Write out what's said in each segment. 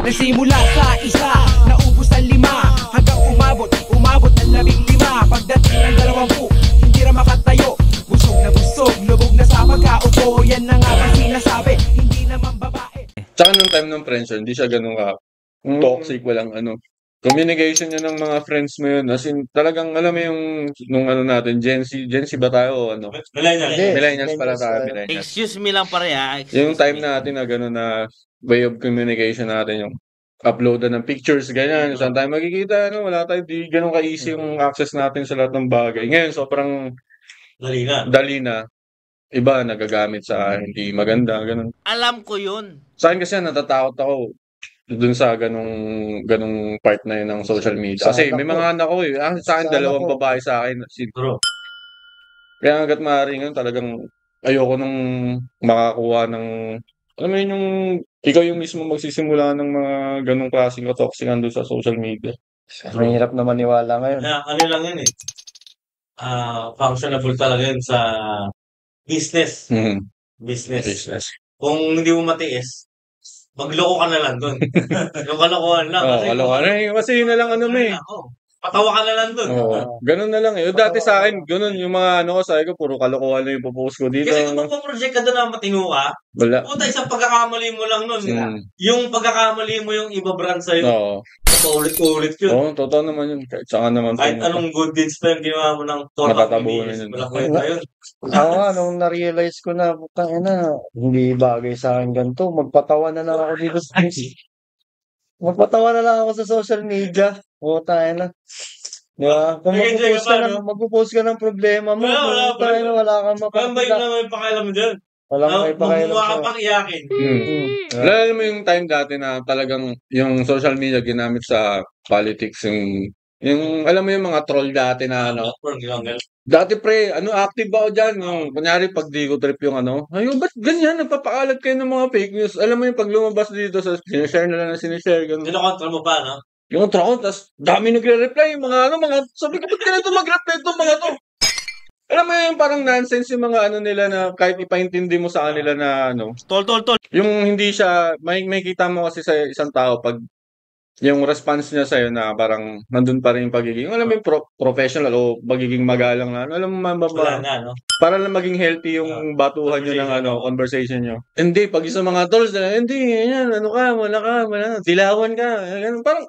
Nagsimula sa isa, naubos ang 5, hanggang umabot ng 15. Pagdating ng 20, hindi na makatayo. Busog na busog, lubog na sa pagkaupo. Yan na nga ba sinasabi, hindi naman babae. Tsaka nung time ng friendship, hindi siya ganun toxic, walang communication niya ng mga friends mo yun. As in, talagang alam mo yung, nung natin, Gen Z ba tayo? Millennials pala tayo, millennials. Excuse me lang pare ha. Yung time natin na gano'n na way of communication natin, yung uploadan ng pictures, ganyan. Saan tayo magkikita, wala tayo, di ganun ka-easy yung access natin sa lahat ng bagay. Ngayon, sobrang dali na. Iba, nagagamit sa hindi maganda, ganun. Alam ko yun. Sa akin kasi natatakot ako dun sa ganung part na yun ng social media. Kasi may mga anak ko sa akin, 2 babae sa akin. Kaya hanggat maaari nga talagang ayoko nung makakuha ng, alam mo yun, yung ikaw yung mismo magsisimula ng mga ganung klaseng katoxican doon sa social media. Mahirap na maniwala ngayon. Ano lang yun functionable talaga yun sa business. Business. Kung hindi mo matiis, magloko ka na lang doon. Yung kalokohan lang. Kalokohan. Kasi yun na lang patawa ka na lang doon. Ganun na lang Dati sa akin, ganun yung mga sabi ko, puro kalokohan na yung popost ko dito. Kasi kung project ka doon na matino ka, wala. Puta, isang pagkakamali mo lang nun. Yung pagkakamali mo yung iba brand sa'yo. Oo. Paulit-ulit yun. Oo, totoo naman yun. Saka naman. Kahit anong good deeds pa yung ginawa mo ng 4 minutes. Walang kwenta yun. Ako nga, nung na-realize ko na, hindi bagay sa akin ganito. Magpatawa na lang ako dito sa Magpatawa na lang ako sa social media. Na. Diba? Kung mag-post ka ng problema mo, wala kang mapakita. Wala may pakialam mo dyan. Walang may pakialam Magmumukha ka pang iyakin. Alam mo yung time dati na talagang yung social media ginamit sa politics, yung alam mo yung mga troll dati na dati pre, active ba ako dyan? Kunyari pag di ko trip yung ayun, ba't ganyan? Nagpapakalat kayo ng mga fake news. Alam mo yung pag lumabas dito sa sinishare na lang na sinishare. Kinokontra mo pa, no? Yung contra ko, tapos dami nagre-reply, yung mga sabi ko, ba't ganito mag-reply itong mga to? Alam mo yung parang nonsense yung mga nila na kahit ipaintindi mo sa kanila na Tol. Yung hindi siya, may kita mo kasi sa isang tao pag yung response niya sa'yo na parang nandun pa rin yung pagiging, alam mo yung professional o magiging magalang na, alam mo para lang maging healthy yung batuhan nyo ng conversation nyo. Hindi, pag isang mga trolls na, hindi, yan, dilawan ka, ganun, parang,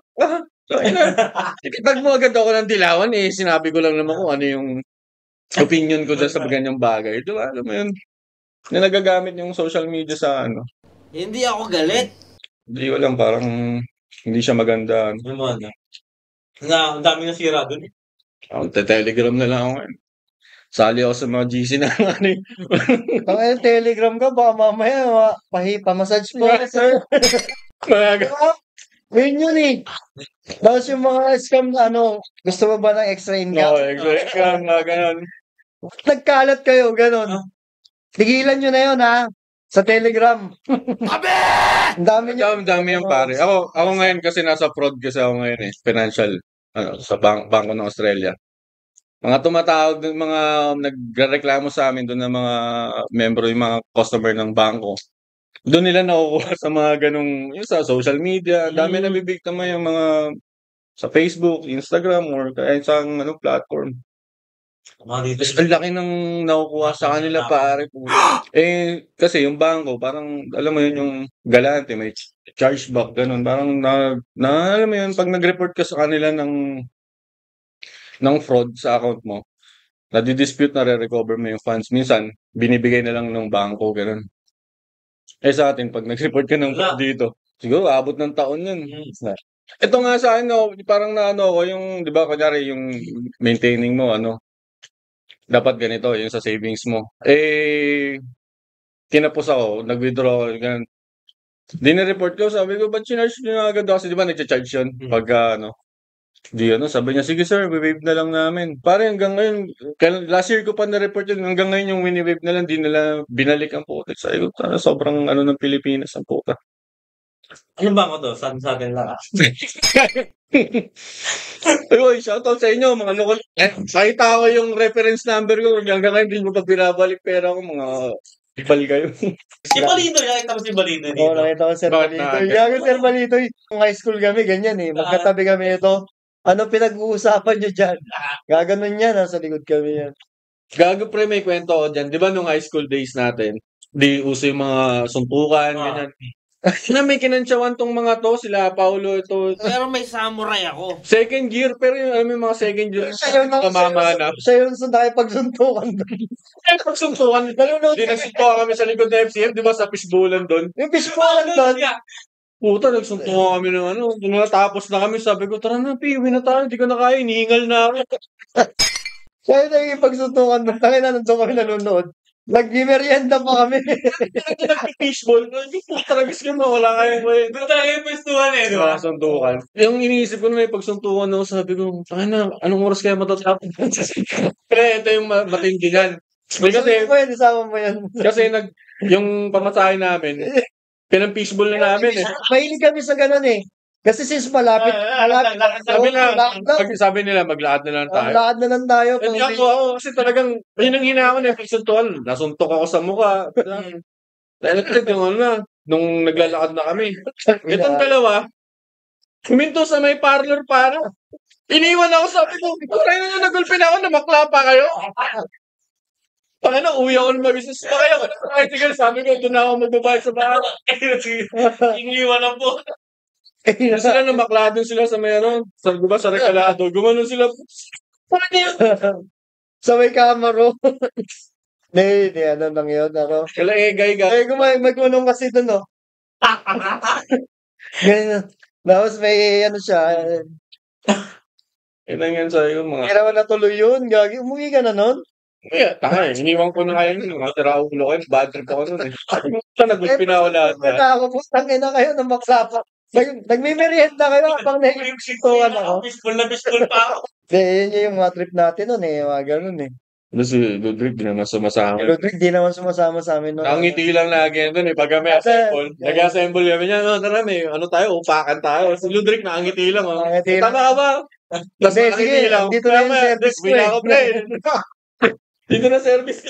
pag mo agad ako ng dilawan, sinabi ko lang naman kung ano yung opinion ko dyan sa ganyang bagay. Diba, alam mo yun, na nagagamit yung social media sa Hindi ako galit. Hindi ko lang, parang, hindi siya maganda. Ang dami na sira doon Telegram na lang ako ngayon. Sali ako sa mga GC na Telegram ka, baka mamaya pa-massage po, sir. Yun Tapos yung mga scam gusto mo ba ng extra income? Extra income na gano'n. Nagkalat kayo, gano'n. Tigilan nyo na yun, sa Telegram. Ang dami yung pare. Ako ngayon kasi nasa fraud kasi ako ngayon financial, sa bangko ng Australia. Mga tumatawag ng mga nagrereklamo sa amin doon ng mga membro, yung mga customer ng bangko. Doon nila nakukuha sa mga ganung, yung sa social media. Dami nabibiktima yung mga sa Facebook, Instagram, or kahit sa platform. Ang laki ng nakukuha sa kanila, pare. Kasi yung bangko, parang, alam mo yun, yung galante, may chargeback, ganun. Parang, alam mo yun, pag nag-report ka sa kanila ng fraud sa account mo, nadi-dispute na re-recover mo yung funds. Minsan, binibigay na lang ng bangko, ganun. Sa atin, pag nag-report ka ng fraud dito, siguro, abot ng taon yun. Ito nga sa akin, parang ko, yung, di ba, kunyari, yung maintaining mo, dapat ganito, yung sa savings mo. Kinapos ako, nag-withdraw, ganun. Dinireport ko, sabi ko, ba't sinarge nyo na agad? Kasi di ba nag-charge yun? Pagka, sabi niya, sige sir, waive na lang namin. Pare, hanggang ngayon, last year ko pa na-report yun, hanggang ngayon yung wini-waive na lang, di nila binalik ang puta. Sabi ko, sobrang ng Pilipinas ang puta. Ano ba to? Sa atin lang Uy, shoutout sa inyo, mga nakita ko yung reference number ko, hanggang ngayon hindi mo pa binabalik pera ko, mga Ipal kayo. Si Balito, nakita mo si Balito dito. Oo, nakita ko Sir Bakit Balito. nakakita? Yago Sir Balito, yung high school kami, ganyan eh. Magkatabi kami ito. Ano pinag-uusapan nyo dyan? Gaganon yan, nasa likod kami yan. Gago pre, may kwento ako dyan. Di ba nung high school days natin, di uso yung mga suntukan, ganyan. Na may kinantsawan tong mga to, sila Paulo, ito. Pero may samurai ako. Second year, pero yung, alam mo yung mga second year, Siya yun, kamama na. siya yun sa nakipagsuntukan doon. Eh, pagsuntukan, di nagsuntukan kami sa likod ng FCM, di ba sa fishbowlan doon? Yung fishball doon. Puta, nagsuntukan kami ng ano. Nung natapos na kami, sabi ko, tara na, Pi, uwi na tayo. Hindi ko na kaya, inihingal na ako. Siya yung nakipagsuntukan doon. Tangin na, nandun kami nanonood. Nag-merienda pa kami. Nag-fishball. Puta, nagis ka wala kayo. Doon talaga yung pwestuhan eh, di ba? Suntukan. Yung iniisip ko na may pagsuntukan ako, sabi ko, tangin na, anong oras kaya matatapos? Pero ito yung matindigan. Kasi, Pwede, sama mo yan. kasi yung pamasahe namin, pinang-fishball na namin eh. Mahilig kami sa ganun eh. Kasi since malapit, Sabi nila, maglakad na lang tayo. lakad na lang tayo. Hindi ako, kasi talagang, yun ang hina ko na pagsuntukan. Nasuntok ako sa mukha. Dahil yung ano na, nung naglalakad na kami. Itong dalawa, huminto sa may parlor para. Iniwan ako, sabi ko, kuray na nga, nagulpin ako, namakla pa kayo. Pakina, uwi ako ng mag-business pa kayo. Sige, sabi ko, doon na ako magbabayad sa bahay. Iniwan na po. Kasi sila namakla doon sila sa may ano, sa, diba, sa Regalado. Gumanon sila. Paano yun? Sa may kamaro. Hindi, ano lang yun. Ako. Kala gay. Ay, magkunong kasi doon, no? Ganyan. Tapos may, ano siya, Ilan yan sa'yo, mga... hindi naman natuloy yun. Gagi, umuwi ka na nun? Kaya, tanga eh. Iniwan ko na kayo nun. Mga tira ulo kayo. Bad trip ako nun eh. Nagulpin ako lahat. Ako po, tangin na kayo ng maksapa. Nagmimerienda kayo habang nagsisintukan ako. Baseball pa ako. Yun yung mga trip natin nun eh. Mga ganun eh. Ano si Ludwig, di naman sumasama. Ludwig, di naman sumasama sa amin nun. Nakangiti lang lagi doon eh. Pag kami assemble, nag-assemble kami niya. No, tara, may ano tayo, upakan tayo. Si Ludwig nakangiti lang. Oh. Nakangiti lang. Tama ka ba? Tapos Sige, nakangiti lang. dito na yung Tama, service ko wala eh. ko, pre. Dito na service.